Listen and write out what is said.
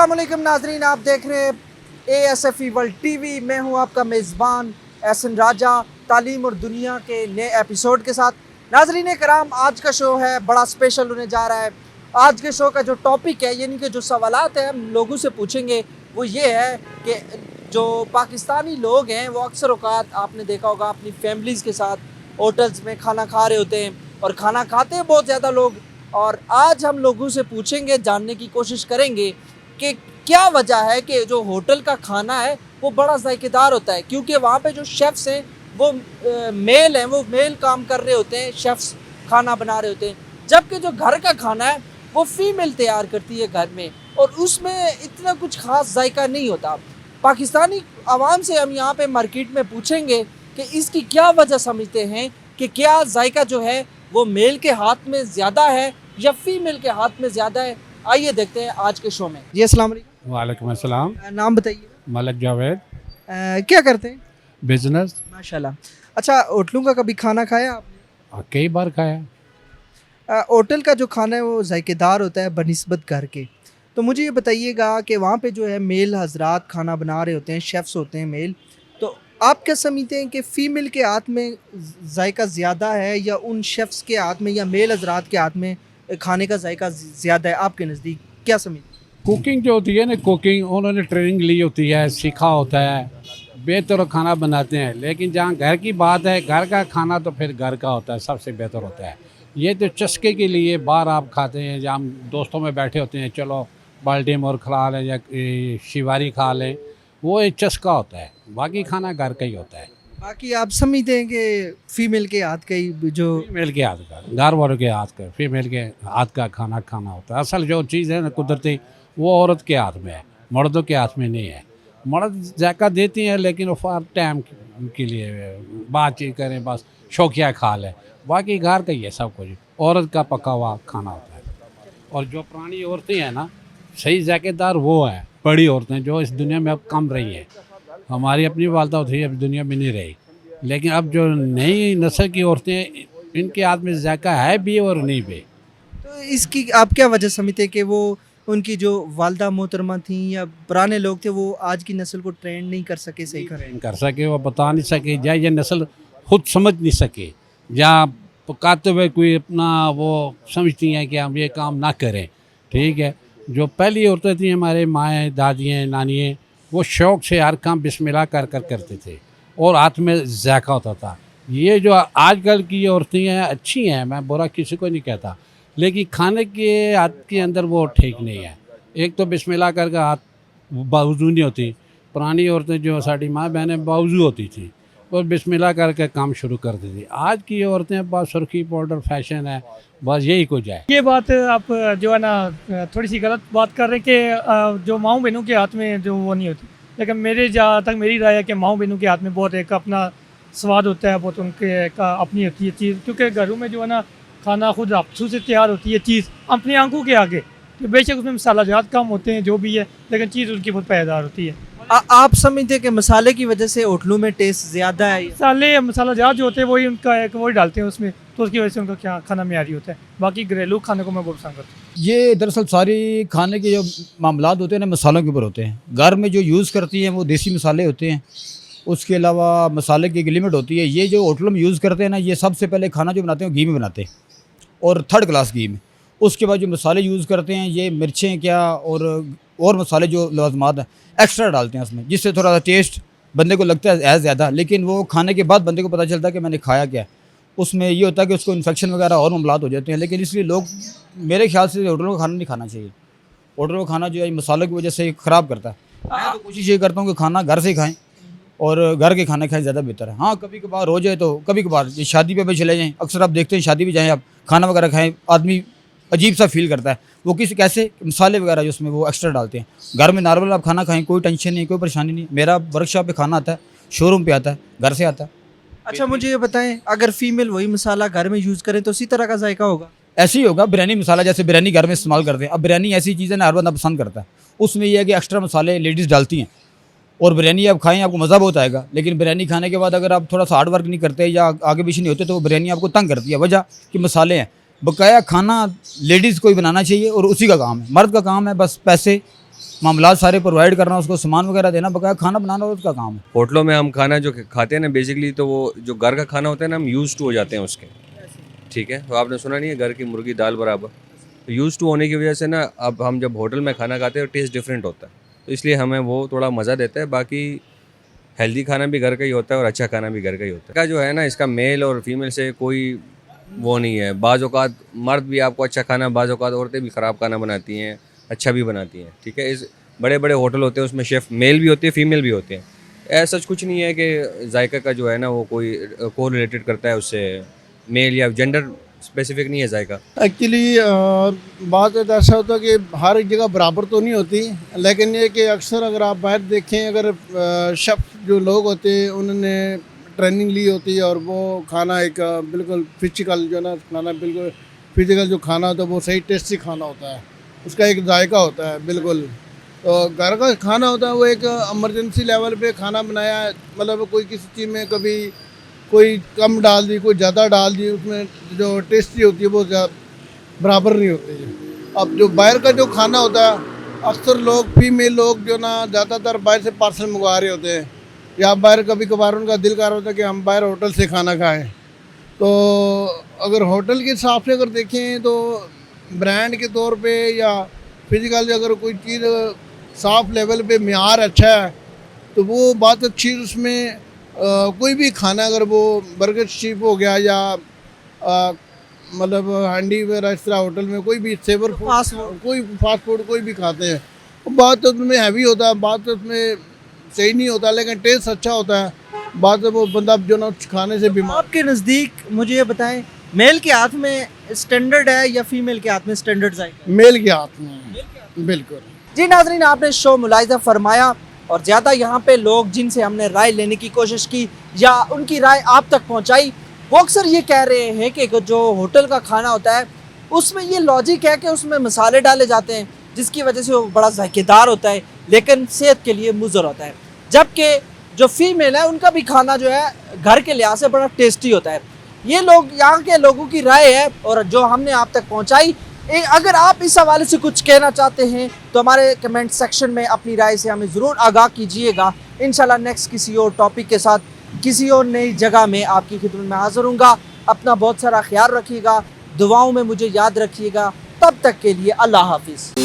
अस्सलाम वालेकुम नाजरीन, आप देख रहे हैं ASFE वर्ल्ड टीवी। मैं हूं आपका मेज़बान एहसन राजा, तालीम और दुनिया के नए एपिसोड के साथ। नाजरीन कराम, आज का शो है बड़ा स्पेशल होने जा रहा है। आज के शो का जो टॉपिक है, यानी कि जो सवालात हैं हम लोगों से पूछेंगे, वो ये है कि जो पाकिस्तानी लोग हैं वो अक्सर औकात आपने देखा होगा अपनी फैमिलीज़ के साथ होटल्स में खाना खा रहे होते हैं और खाना खाते हैं बहुत ज़्यादा लोग। और आज हम लोगों से पूछेंगे, जानने की कोशिश करेंगे कि क्या वजह है कि जो होटल का खाना है वो बड़ा जायकेदार होता है, क्योंकि वहाँ पे जो शेफ़्स हैं वो मेल हैं, वो मेल काम कर रहे होते हैं, शेफ़्स खाना बना रहे होते हैं, जबकि जो घर का खाना है वो फीमेल तैयार करती है घर में, और उसमें इतना कुछ ख़ास जायका नहीं होता। पाकिस्तानी आवाम से हम यहाँ पे मार्केट में पूछेंगे कि इसकी क्या वजह समझते हैं, कि क्या जायका जो है वो मेल के हाथ में ज़्यादा है या फीमेल के हाथ में ज़्यादा है। आइए देखते हैं आज के शो में। जी अस्सलाम वालेकुम। वालेकुम अस्सलाम। नाम बताइए। मलक जावेद। क्या करते हैं? बिजनेस। माशाल्लाह। अच्छा, होटलों का कभी खाना खाया आपने? कई बार खाया। होटल का जो खाना है वो जायकेदार होता है बनिस्बत घर के। तो मुझे ये बताइएगा कि वहाँ पे जो है मेल हजरात खाना बना रहे होते हैं, शेफ़्स होते हैं मेल, तो आप क्या समझते हैं कि फ़ीमेल के हाथ में जायका ज़्यादा है या उन शेफ़्स के हाथ में या मेल हजरात के हाथ में खाने का जायका ज़्यादा है? आपके नज़दीक क्या समझते हैं? कुकिंग जो होती है ना, कुकिंग उन्होंने ट्रेनिंग ली होती है, सीखा होता है, बेहतर खाना बनाते हैं। लेकिन जहाँ घर की बात है, घर का खाना तो फिर घर का होता है, सबसे बेहतर होता है। ये तो चस्के के लिए बाहर आप खाते हैं, जहाँ हम दोस्तों में बैठे होते हैं, चलो बाल्टीमोर खा लें या शिवारी खा लें, वो एक चस्का होता है। बाकी खाना घर का ही होता है। बाकी आप समझते हैं कि फ़ीमेल के हाथ का ही जो फीमेल के हाथ का, घर वालों के हाथ का, फीमेल के हाथ का खाना खाना होता है। असल जो चीज़ है ना कुदरती, वो औरत के हाथ में है, मर्दों के हाथ में नहीं है। मर्द जायका देती हैं लेकिन वो फॉर टाइम के लिए बातचीत करें, बस शौकिया खा लें। बाकी घर का ही है सब कुछ, औरत का पका हुआ खाना होता है। और जो पुरानी औरतें हैं ना, सही जायकेदार वो हैं, बड़ी औरतें जो इस दुनिया में अब कम रही हैं। हमारी अपनी वालदा थी, अब दुनिया में नहीं रही। लेकिन अब जो नई नस्ल की औरतें, इनके हाथ में जायका है भी और नहीं भी। तो इसकी आप क्या वजह समझते हैं कि वो उनकी जो वालदा मोहतरमा थी या पुराने लोग थे वो आज की नस्ल को ट्रेंड नहीं कर सके सही कर? ट्रेन कर सके, वो बता नहीं सके, या ये नस्ल खुद समझ नहीं सके, या पकाते हुए कोई अपना वो समझती हैं कि हम ये काम ना करें। ठीक है, जो पहली औरतें थी हमारे माएँ, दादियाँ, नानियाँ, वो शौक़ से हर काम बिस्मिल्लाह कर कर करते थे और हाथ में जायका होता था। ये जो आजकल की औरतें हैं अच्छी हैं, मैं बुरा किसी को नहीं कहता, लेकिन खाने के हाथ के अंदर वो ठीक नहीं है। एक तो बिस्मिल्लाह करके हाथ बावजू नहीं होती। पुरानी औरतें जो साड़ी माँ बहनें बावजू होती थी और बिस्मिल्लाह करके काम शुरू करती थी। आज की औरतें बस सुर्खी पाउडर फैशन है, बस यही कुछ है। ये बात आप जो है ना थोड़ी सी गलत बात कर रहे हैं कि जो माँओं बहनों के हाथ में जो वो नहीं होती। लेकिन मेरे जहाँ तक मेरी राय है कि माँओं बहनों के हाथ में बहुत एक अपना स्वाद होता है, बहुत उनके का अपनी होती है चीज़, क्योंकि घरों में जो है ना खाना खुद हाथों से तैयार होती है चीज़ अपनी आंखों के आगे। तो बेशक उसमें मसाला ज़्यादा कम होते हैं जो भी है, लेकिन चीज़ उनकी बहुत पायदार होती है। आप समझते हैं कि मसाले की वजह से होटलों में टेस्ट ज़्यादा है? मसाला ज़्यादा जो होते हैं वही उनका एक वही डालते हैं उसमें, तो उसकी वजह से उनका क्या खाना मेयारी होता है। बाकी घरेलू खाने को मैं बहुत पसंद करता हूँ। ये दरअसल सारी खाने के जो मामलात होते हैं ना, मसालों के ऊपर होते हैं। घर में जो यूज़ करती हैं वो देसी मसाले होते हैं, उसके अलावा मसाले की एक लिमिट होती है। ये जो होटलों में यूज़ करते हैं ना, ये सबसे पहले खाना जो बनाते हैं घी में बनाते हैं, और थर्ड क्लास घी में। उसके बाद जो मसाले यूज़ करते हैं, ये मिर्चें क्या और मसाले जो लाजमात हैं एक्स्ट्रा डालते हैं उसमें, जिससे थोड़ा सा टेस्ट बंदे को लगता है ज़्यादा, लेकिन वो खाने के बाद बंदे को पता चलता है कि मैंने खाया क्या है। उसमें ये होता है कि उसको इन्फेक्शन वगैरह और मामलात हो जाते हैं। लेकिन इसलिए लोग, मेरे ख्याल से होटलों का खाना नहीं खाना चाहिए। होटलों का खाना जो है मसालों की वजह से ख़राब करता है। मैं तो कोशिश ये करता हूँ कि खाना घर से खाएँ और घर के खाने खाएँ, ज़्यादा बेहतर है। हाँ, कभी कभार हो जाए तो कभी कभार शादी पे भी चले जाएँ। अक्सर आप देखते हैं शादी भी जाएँ आप, खाना वगैरह खाएँ, आदमी अजीब सा फील करता है। वो कैसे मसाले वगैरह जो उसमें वो एक्स्ट्रा डालते हैं। घर में नॉर्मल आप खाना खाएँ, कोई टेंशन नहीं, कोई परेशानी नहीं। मेरा वर्कशॉप पे खाना आता है, शोरूम पे आता है, घर से आता है। अच्छा, मुझे ये बताएं, अगर फीमेल वही मसाला घर में यूज़ करें तो उसी तरह का जायका होगा? ऐसे ही होगा। बिरयानी मसाला, जैसे बिरयानी घर में इस्तेमाल करते हैं। अब बिरयानी ऐसी चीज़ है ना, हर बंदा पसंद करता है। उसमें यह है कि एक्स्ट्रा मसाले लेडीज़ डालती हैं और बिरयानी आप खाएँ, आपको मज़ा बहुत आएगा। लेकिन बिरयानी खाने के बाद अगर आप थोड़ा सा हार्ड वर्क नहीं करते या आगे पीछे नहीं होते, तो वो बिरयानी आपको तंग करती है। वजह कि मसाले हैं। बकाया खाना लेडीज़ को ही बनाना चाहिए और उसी का काम है। मर्द का काम है बस पैसे मामला सारे प्रोवाइड करना, उसको सामान वगैरह देना, बकाया खाना बनाना उसका काम है। होटलों में हम खाना जो खाते हैं ना बेसिकली, तो वो जो घर का खाना होता है ना, हम यूज़ टू हो जाते हैं उसके, ठीक है। तो आपने सुना नहीं है घर की मुर्गी दाल बराबर, तो यूज़ टू होने की वजह से ना अब हम जब होटल में खाना खाते हैं तो टेस्ट डिफरेंट होता है, तो इसलिए हमें वो थोड़ा मज़ा देता है। बाकी हेल्दी खाना भी घर का ही होता है और अच्छा खाना भी घर का ही होता है। का जो है ना, इसका मेल और फीमेल से कोई वो नहीं है। बाज़ औक़ात मर्द भी आपको अच्छा खाना, बाज़ औक़ात औरतें भी ख़राब खाना बनाती हैं, अच्छा भी बनाती हैं, ठीक है। इस बड़े बड़े होटल होते हैं उसमें शेफ़ मेल भी होते हैं, फीमेल भी होते हैं। ऐसा कुछ नहीं है कि जायका का जो है ना वो कोई को रिलेटेड करता है उससे, मेल या जेंडर स्पेसिफिक नहीं है जायका। एक्चुअली बात ऐसा होता है कि हर एक जगह बराबर तो नहीं होती, लेकिन ये कि अक्सर अगर आप बाहर देखें, अगर शेफ जो लोग होते हैं उन्होंने ट्रेनिंग ली होती है और वो खाना एक बिल्कुल फिजिकल जो ना खाना, बिल्कुल फिजिकल जो खाना होता है वो सही टेस्टी खाना होता है, उसका एक जायका होता है बिल्कुल। तो घर का खाना होता है वो एक इमरजेंसी लेवल पे खाना बनाया, मतलब कोई किसी चीज़ में कभी कोई कम डाल दी, कोई ज़्यादा डाल दी, उसमें जो टेस्टी होती है वो बराबर नहीं होती है। अब जो बाहर का जो खाना होता है, अक्सर लोग फीमेल लोग जो ना ज़्यादातर बाहर से पार्सल मंगवा रहे होते हैं, या बाहर कभी कभार उनका दिल कर रहा होता है कि हम बाहर होटल से खाना खाएं। तो अगर होटल के हिसाब से अगर देखें तो ब्रांड के तौर पे या फिजिकल अगर कोई चीज़ साफ लेवल पे मेयार अच्छा है तो वो बात अच्छी। उसमें कोई भी खाना अगर वो बर्गर शिप हो गया या मतलब हांडी वगैरह इस तरह होटल में कोई भी सेवर फास्ट फूड, कोई फास्ट फूड कोई भी खाते हैं, बात तो उसमें हैवी होता है, बात तो उसमें सही नहीं होता, लेकिन टेस्ट अच्छा होता है। बात वो बंदा जो ना खाने से बीमार। आपके नज़दीक मुझे ये बताएं, मेल के हाथ में स्टैंडर्ड है या फीमेल के हाथ में स्टैंडर्ड जाएगा? मेल के हाथ में बिल्कुल। जी नाज़रीन, आपने शो मुलाहिज़ा फरमाया और ज़्यादा यहाँ पे लोग जिनसे हमने राय लेने की कोशिश की या उनकी राय आप तक पहुँचाई, वो अक्सर ये कह रहे हैं कि जो होटल का खाना होता है उसमें ये लॉजिक है कि उसमें मसाले डाले जाते हैं जिसकी वजह से वो बड़ा जायकेदार होता है लेकिन सेहत के लिए मुज़र होता है, जबकि जो फीमेल है उनका भी खाना जो है घर के लिहाज से बड़ा टेस्टी होता है। ये लोग यहाँ के लोगों की राय है और जो हमने आप तक पहुँचाई। अगर आप इस हवाले से कुछ कहना चाहते हैं तो हमारे कमेंट सेक्शन में अपनी राय से हमें ज़रूर आगाह कीजिएगा। इंशाल्लाह नेक्स्ट किसी और टॉपिक के साथ किसी और नई जगह में आपकी खिदमत में हाज़िर हूँगा। अपना बहुत सारा ख्याल रखिएगा, दुआओं में मुझे याद रखिएगा। तब तक के लिए अल्लाह हाफिज़।